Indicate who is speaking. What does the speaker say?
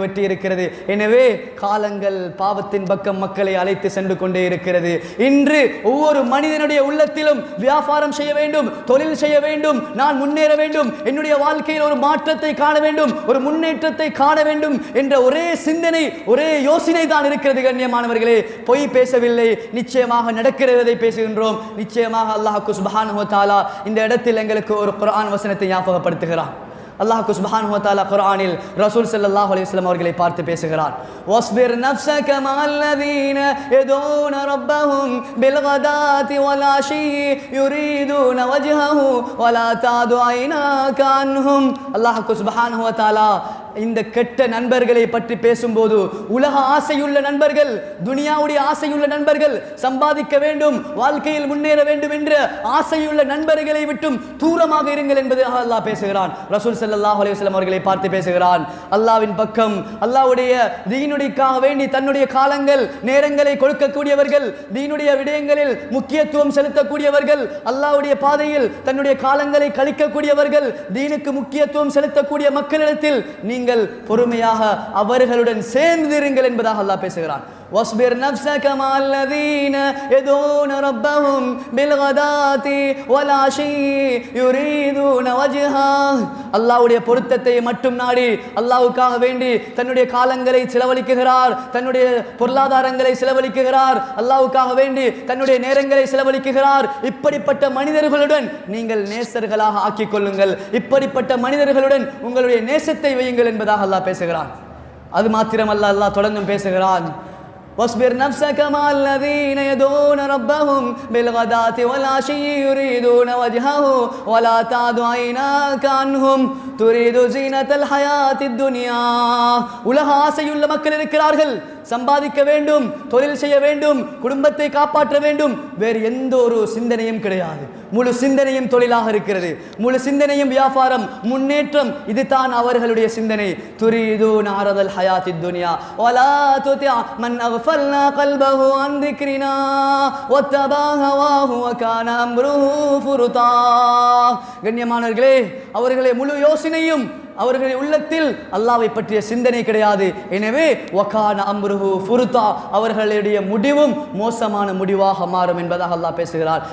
Speaker 1: வெற்றி இருக்கிறது. எனவே காலங்கள் பாவத்தின் பக்கம் மக்களை அழைத்து சென்று கொண்டே இருக்கிறது. இன்று ஒவ்வொரு மனிதனுடைய உள்ளத்திலும் வியாபாரம் செய்ய வேண்டும், தொழில் செய்ய வேண்டும், நான் முன்னேற வேண்டும், என்னுடைய வாழ்க்கையில் ஒரு மாற்றத்தை காண வேண்டும், ஒரு முன்னேற்றத்தை காண வேண்டும் என்ற ஒரே சிந்தனை, ஒரே யோசனை தான் இருக்கிறது. கண்ணியமானவர்களே, பொய் பேசவில்லை, நிச்சயமாக நடக்கிறதை பேசுகின்றோம். நிச்சயமாக அல்லாஹ் சுப்ஹானஹு வ தஆலா இந்த இடத்தில் எங்களுக்கு ஒரு குர்ஆன் வசனத்தை ஞாபகப்படுத்துகிறார். அல்லாஹ் சுப்ஹானஹு வ தஆலா குர்ஆனில் ரசூல் ஸல்லல்லாஹு அலைஹி வஸல்லம் அவர்களை பார்த்து பேசுகிறார். வஸ்பிர் நஃப்ஸக மஅல்லதீன யதூன ரப்பஹும் பில்கதாதி வல் ஆஷி யுரீதுன வஜ்ஹஹு வலா தஅது ஐனாக அன்ஹும். அல்லாஹ் சுப்ஹானஹு வ தஆலா இந்த கெட்ட நண்பர்களை பற்றி பேசும்போது, உலக ஆசையுள்ள நண்பர்கள், துனியாவுடைய ஆசையுள்ள நண்பர்கள், சம்பாதிக்க வேண்டும், வாழ்க்கையில் முன்னேற வேண்டும் என்ற ஆசையுள்ள நண்பர்களை விட்டும் தூரமாக இருங்கள் என்பதை அல்லாஹ் பேசுகிறான். ரசூல் ஸல்லல்லாஹு அலைஹி வஸல்லம் அவர்களை பார்த்து பேசுகிறான். அல்லாஹ்வின் பக்கம், அல்லாஹ்வுடைய தீனுடைக்காக வேண்டி தன்னுடைய காலங்கள் நேரங்களை கொடுக்கக்கூடியவர்கள், தீனுடைய விடயங்களில் முக்கியத்துவம் செலுத்தக்கூடியவர்கள், அல்லாஹ்வுடைய பாதையில் தன்னுடைய காலங்களை கழிக்கக்கூடியவர்கள், தீனுக்கு முக்கியத்துவம் செலுத்தக்கூடிய மக்களிடத்தில் நீங்கள் பொறுமையாக அவர்களுடன் சேர்ந்திருங்கள் என்பதாக அல்லாஹ் பேசுகிறான். வஸ்பிர் நஃப்ஸக மஅல்லதீன யதூன ரப்பஹும் பில்கதாதி வல் ஆஷி யுரீதுன வஜ்ஹா. அல்லாஹ்வுடைய பொருத்தத்தை மட்டும் நாடி அல்லாஹ்வுக்காக வேண்டி தன்னுடைய காலங்களை செலவழிக்குகிறார், தன்னுடைய பொருளாதாரங்களை செலவழிக்குகிறார், அல்லாஹ்வுக்காக வேண்டி தன்னுடைய நேரங்களை செலவழிக்குகிறார். இப்படிப்பட்ட மனிதர்களுடன் நீங்கள் நேசர்களாக ஆக்கிக் கொள்ளுங்கள், இப்படிப்பட்ட மனிதர்களுடன் உங்களுடைய நேசத்தை வையுங்கள் என்பதாக அல்லாஹ் பேசுகிறான். அது மாத்திரமல்ல, அல்லாஹ் தொடர்ந்தும் பேசுகிறான். واصبر نفسك مع الذين يدعون ربهم بالغداة والعشي يريدون وجهه ولا تعد عيناك عنهم تريد زينة الحياة الدنيا. உலக ஆசையுள்ள மக்கள் இருக்கிறார்கள். சம்பாதிக்க வேண்டும், தொழில் செய்ய வேண்டும், குடும்பத்தை காப்பாற்ற வேண்டும், வேறு எந்த ஒரு சிந்தனையும் கிடையாது. முழு சிந்தனையும் தொழிலாக இருக்கிறது, முழு சிந்தனையும் வியாபாரம், முன்னேற்றம், இதுதான் அவர்களுடைய சிந்தனை. துரீதுன அரதல் ஹயாத்தித் துன்யா வலா துதி மன் அஃபல்னா கல்பஹு அன் திக்ரினா வத்தபா ஹவாஹு வகான அம்ருஹு ஃபுருதா. கண்ணியமானவர்களே, அவர்களுடைய முழு யோசனையும், அவர்களுடைய உள்ளத்தில் அல்லாஹ்வை பற்றிய சிந்தனை கிடையாது. எனவே வகான அம்ருஹு ஃபுருதா, அவர்களுடைய முடிவும் மோசமான முடிவாக மாறும் என்பதாக அல்லாஹ் பேசுகிறார்.